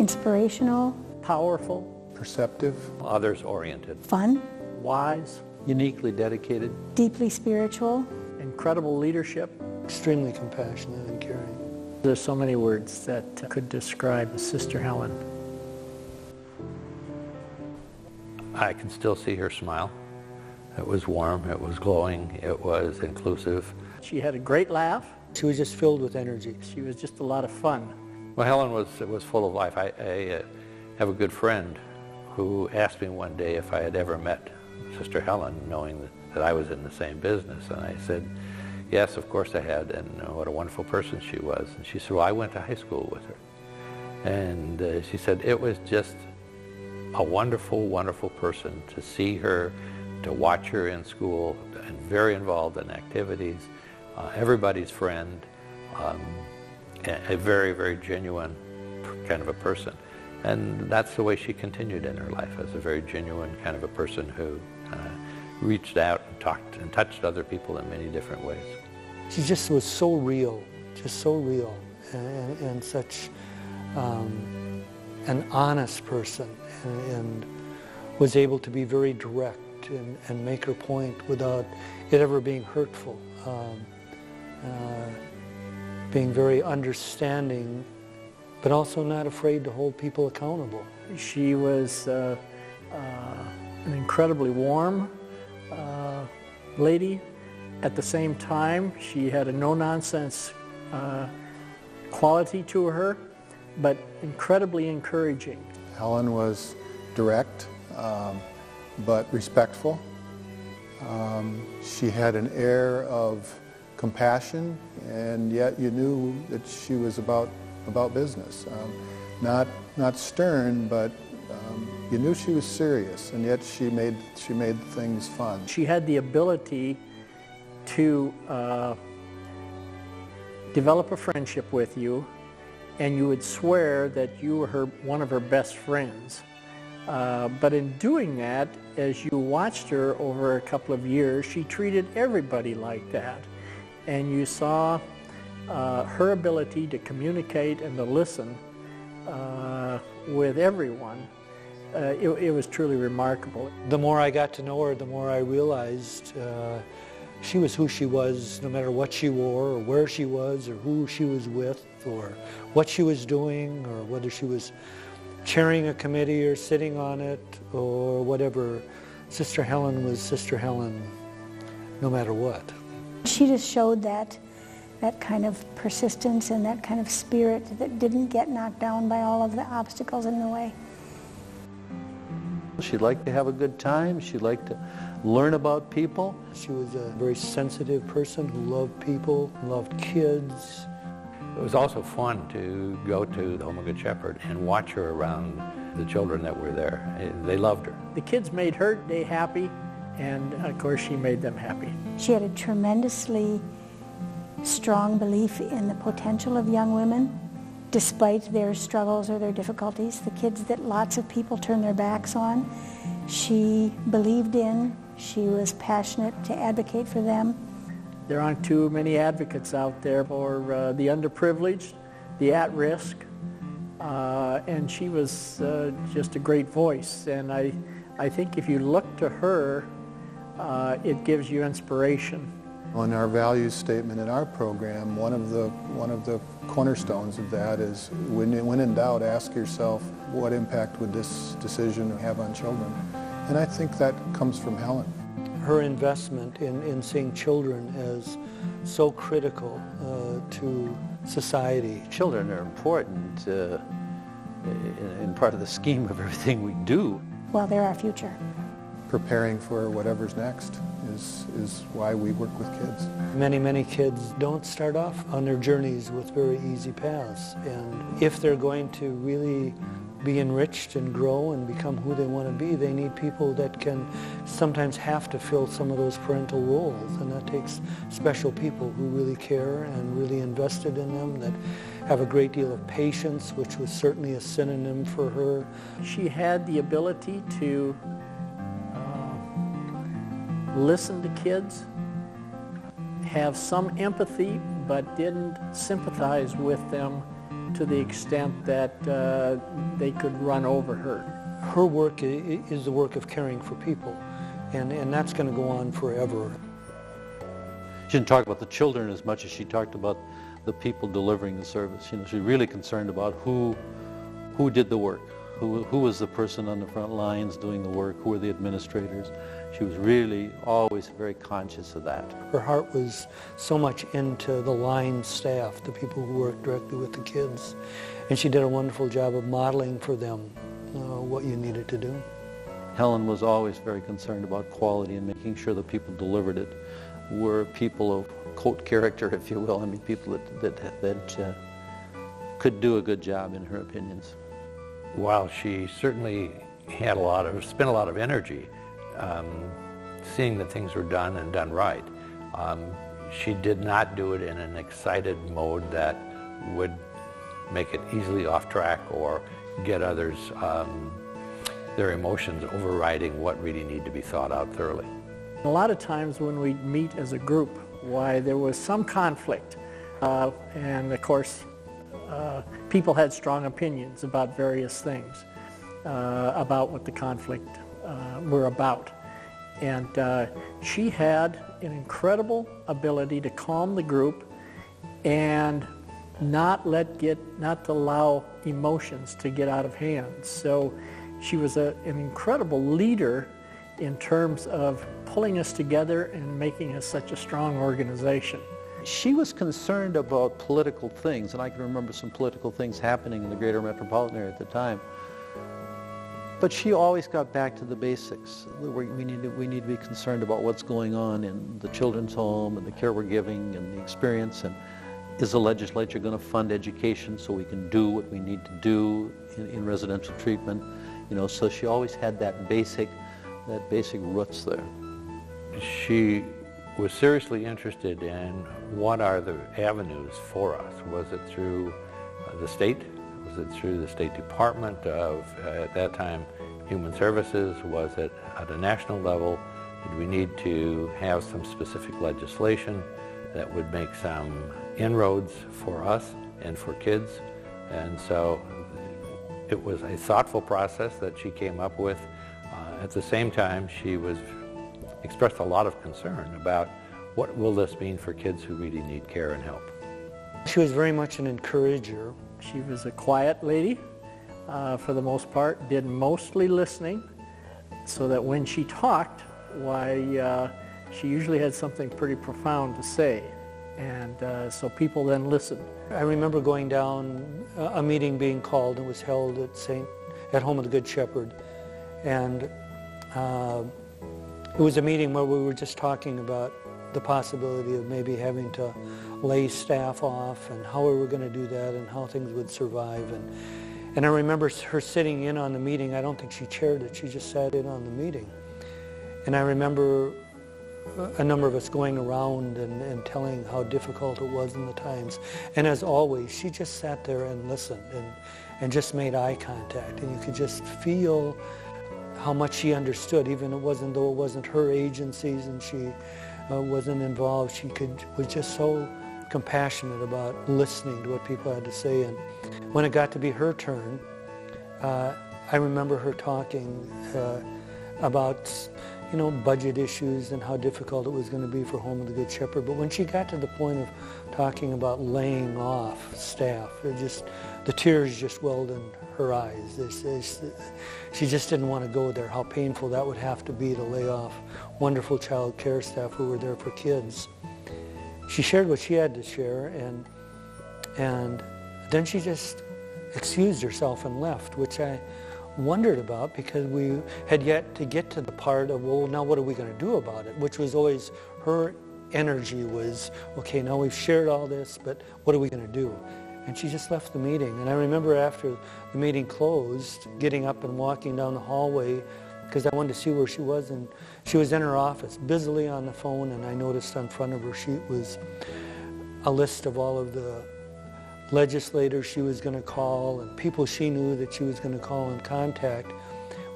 Inspirational. Powerful. Perceptive. Others-oriented. Fun. Wise. Uniquely dedicated. Deeply spiritual. Incredible leadership. Extremely compassionate and caring. There's so many words that could describe Sister Helen. I can still see her smile. It was warm, it was glowing, it was inclusive. She had a great laugh. She was just filled with energy. She was just a lot of fun. Well, Helen was full of life. I have a good friend who asked me one day if I had ever met Sister Helen, knowing that I was in the same business. And I said, yes, of course I had, and what a wonderful person she was. And she said, well, I went to high school with her. And she said, it was just a wonderful, wonderful person to see her, to watch her in school, and very involved in activities, everybody's friend, a very, very genuine kind of a person. And that's the way she continued in her life, as a very genuine kind of a person who reached out and talked and touched other people in many different ways. She just was so real, and such an honest person, and was able to be very direct and make her point without it ever being hurtful. Being very understanding, but also not afraid to hold people accountable. She was an incredibly warm lady. At the same time, she had a no-nonsense quality to her, but incredibly encouraging. Helen was direct, but respectful. She had an air of compassion, and yet you knew that she was about business. Not stern, but you knew she was serious, and yet she made things fun. She had the ability to develop a friendship with you, and you would swear that you were one of her best friends. But in doing that, as you watched her over a couple of years, she treated everybody like that. And you saw her ability to communicate and to listen with everyone. It was truly remarkable. The more I got to know her, the more I realized she was who she was, no matter what she wore, or where she was, or who she was with, or what she was doing, or whether she was chairing a committee or sitting on it, or whatever. Sister Helen was Sister Helen, no matter what. She just showed that kind of persistence and that kind of spirit that didn't get knocked down by all of the obstacles in the way. She liked to have a good time. She liked to learn about people. She was a very sensitive person who loved people, loved kids. It was also fun to go to the Home of Good Shepherd and watch her around the children that were there. They loved her. The kids made her day happy, and of course she made them happy. She had a tremendously strong belief in the potential of young women, despite their struggles or their difficulties. The kids that lots of people turn their backs on, she believed in. She was passionate to advocate for them. There aren't too many advocates out there for the underprivileged, the at-risk, and she was just a great voice. And I think if you look to her, it gives you inspiration. On our values statement in our program, one of the cornerstones of that is, when in doubt, ask yourself, what impact would this decision have on children? And I think that comes from Helen. Her investment in seeing children as so critical to society. Children are important in part of the scheme of everything we do. Well, they're our future. Preparing for whatever's next is why we work with kids. Many kids don't start off on their journeys with very easy paths, and if they're going to really be enriched and grow and become who they want to be, they need people that can sometimes have to fill some of those parental roles, and that takes special people who really care and really invested in them, that have a great deal of patience, which was certainly a synonym for her. She had the ability to listen to kids, have some empathy, but didn't sympathize with them to the extent that they could run over her. Her work is the work of caring for people, and that's going to go on forever. She didn't talk about the children as much as she talked about the people delivering the service. You know, she's really concerned about who did the work, who was the person on the front lines doing the work, who were the administrators. She was really always very conscious of that. Her heart was so much into the line staff, the people who worked directly with the kids, and she did a wonderful job of modeling for them what you needed to do. Helen was always very concerned about quality and making sure the people delivered it were people of quote character, if you will. I mean, people that could do a good job in her opinions. While she certainly had spent a lot of energy seeing that things were done and done right, she did not do it in an excited mode that would make it easily off track or get others their emotions overriding what really need to be thought out thoroughly. A lot of times when we meet as a group, why there was some conflict, and of course people had strong opinions about various things, about what the conflict were about. And she had an incredible ability to calm the group and not allow emotions to get out of hand. So she was an incredible leader in terms of pulling us together and making us such a strong organization. She was concerned about political things, and I can remember some political things happening in the greater metropolitan area at the time. But she always got back to the basics. We need to be concerned about what's going on in the children's home and the care we're giving and the experience, and is the legislature going to fund education so we can do what we need to do in residential treatment? You know, so she always had that basic roots there. She was seriously interested in what are the avenues for us. Was it through the state? Was it through the State Department of, at that time, Human Services? Was it at a national level? Did we need to have some specific legislation that would make some inroads for us and for kids? And so it was a thoughtful process that she came up with. At the same time, she expressed a lot of concern about what will this mean for kids who really need care and help. She was very much an encourager. She was a quiet lady for the most part, did mostly listening, so that when she talked, she usually had something pretty profound to say, and so people then listened. I remember going down, a meeting being called. It was held at Home of the Good Shepherd, and it was a meeting where we were just talking about the possibility of maybe having to lay staff off and how we were going to do that and how things would survive. And I remember her sitting in on the meeting. I don't think she chaired it. She just sat in on the meeting. And I remember a number of us going around and telling how difficult it was in the times. And as always, she just sat there and listened and just made eye contact. And you could just feel how much she understood, even though it wasn't her agencies and she wasn't involved. She was just so compassionate about listening to what people had to say. And when it got to be her turn, I remember her talking about budget issues and how difficult it was going to be for Home of the Good Shepherd. But when she got to the point of talking about laying off staff, the tears just welled in her eyes. She just didn't want to go there, how painful that would have to be to lay off wonderful child care staff who were there for kids. She shared what she had to share, and then she just excused herself and left, which I wondered about, because we had yet to get to the part of, well, now what are we going to do about it, which was always her energy was, okay, now we've shared all this, but what are we going to do? And she just left the meeting. And I remember after the meeting closed, getting up and walking down the hallway because I wanted to see where she was. And she was in her office, busily on the phone, and I noticed on front of her sheet was a list of all of the legislators she was going to call and people she knew that she was going to call and contact,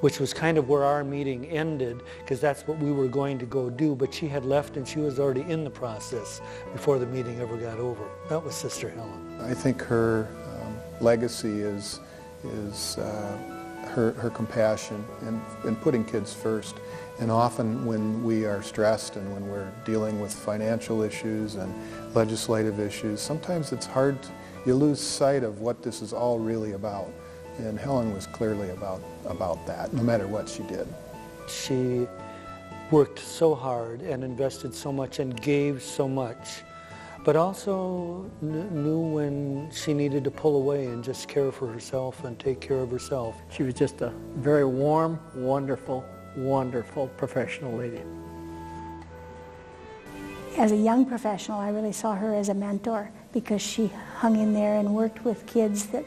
which was kind of where our meeting ended, because that's what we were going to go do. But she had left and she was already in the process before the meeting ever got over. That was Sister Helen. I think her legacy is her compassion and putting kids first. And often when we are stressed and when we're dealing with financial issues and legislative issues, sometimes it's hard, you lose sight of what this is all really about. And Helen was clearly about that, no matter what she did. She worked so hard and invested so much and gave so much, but also knew when she needed to pull away and just care for herself and take care of herself. She was just a very warm, wonderful, wonderful professional lady. As a young professional, I really saw her as a mentor because she hung in there and worked with kids that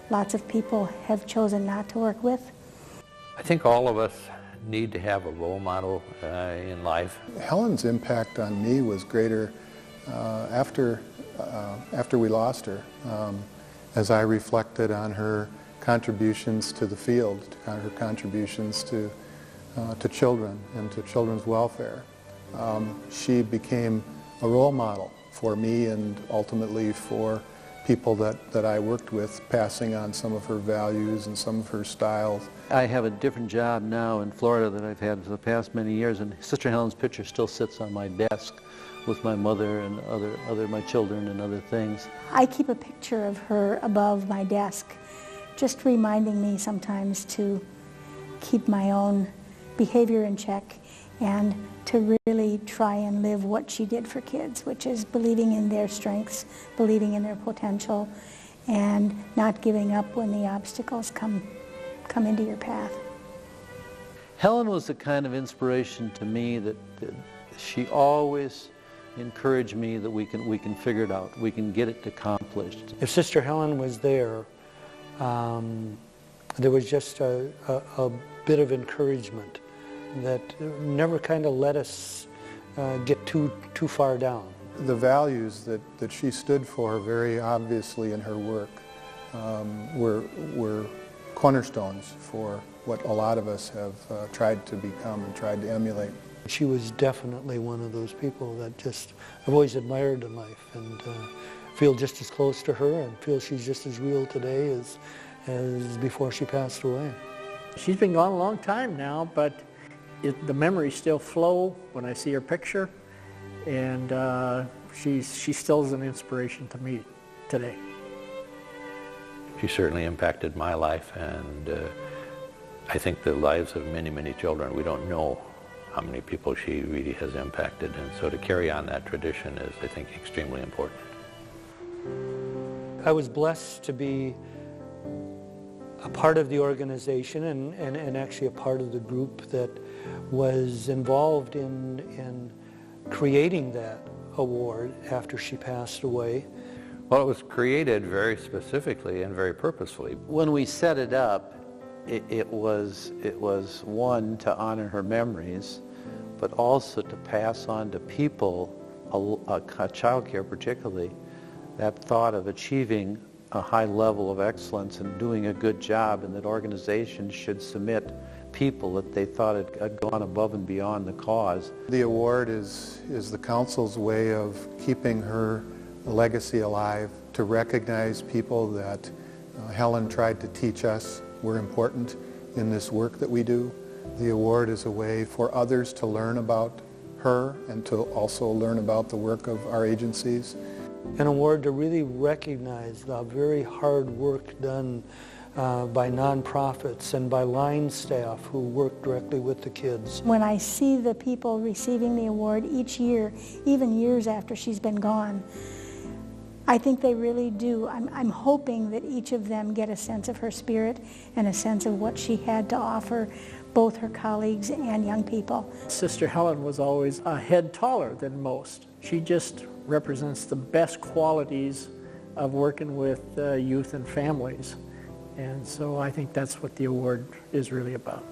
lots of people have chosen not to work with. I think all of us need to have a role model in life. Helen's impact on me was greater after we lost her, as I reflected on her contributions to the field, on her contributions to children and to children's welfare. She became a role model for me and ultimately for people that I worked with, passing on some of her values and some of her styles. I have a different job now in Florida that I've had for the past many years, and Sister Helen's picture still sits on my desk with my mother and my children and other things. I keep a picture of her above my desk, just reminding me sometimes to keep my own behavior in check and to really try and live what she did for kids, which is believing in their strengths, believing in their potential, and not giving up when the obstacles come into your path. Helen was the kind of inspiration to me that she always encouraged me that we can figure it out, we can get it accomplished. If Sister Helen was there, there was just a bit of encouragement that never kind of let us get too far down. The values that she stood for very obviously in her work were cornerstones for what a lot of us have tried to become and tried to emulate. She was definitely one of those people that just I've always admired in life, and feel just as close to her and feel she's just as real today as before she passed away. She's been gone a long time now, but the memories still flow when I see her picture, and she still is an inspiration to me today. She certainly impacted my life, and I think the lives of many, many children. We don't know how many people she really has impacted, and so to carry on that tradition is, I think, extremely important. I was blessed to be a part of the organization and actually a part of the group that was involved in creating that award after she passed away. Well, it was created very specifically and very purposefully. When we set it up, it was one, to honor her memories, but also to pass on to people, child care particularly, that thought of achieving a high level of excellence and doing a good job, and that organizations should submit people that they thought had gone above and beyond the cause. The award is the council's way of keeping her legacy alive, to recognize people that Helen tried to teach us were important in this work that we do. The award is a way for others to learn about her and to also learn about the work of our agencies. An award to really recognize the very hard work done by nonprofits and by line staff who work directly with the kids. When I see the people receiving the award each year, even years after she's been gone, I think they really do. I'm hoping that each of them get a sense of her spirit and a sense of what she had to offer both her colleagues and young people. Sister Helen was always a head taller than most. She just represents the best qualities of working with youth and families. And so I think that's what the award is really about.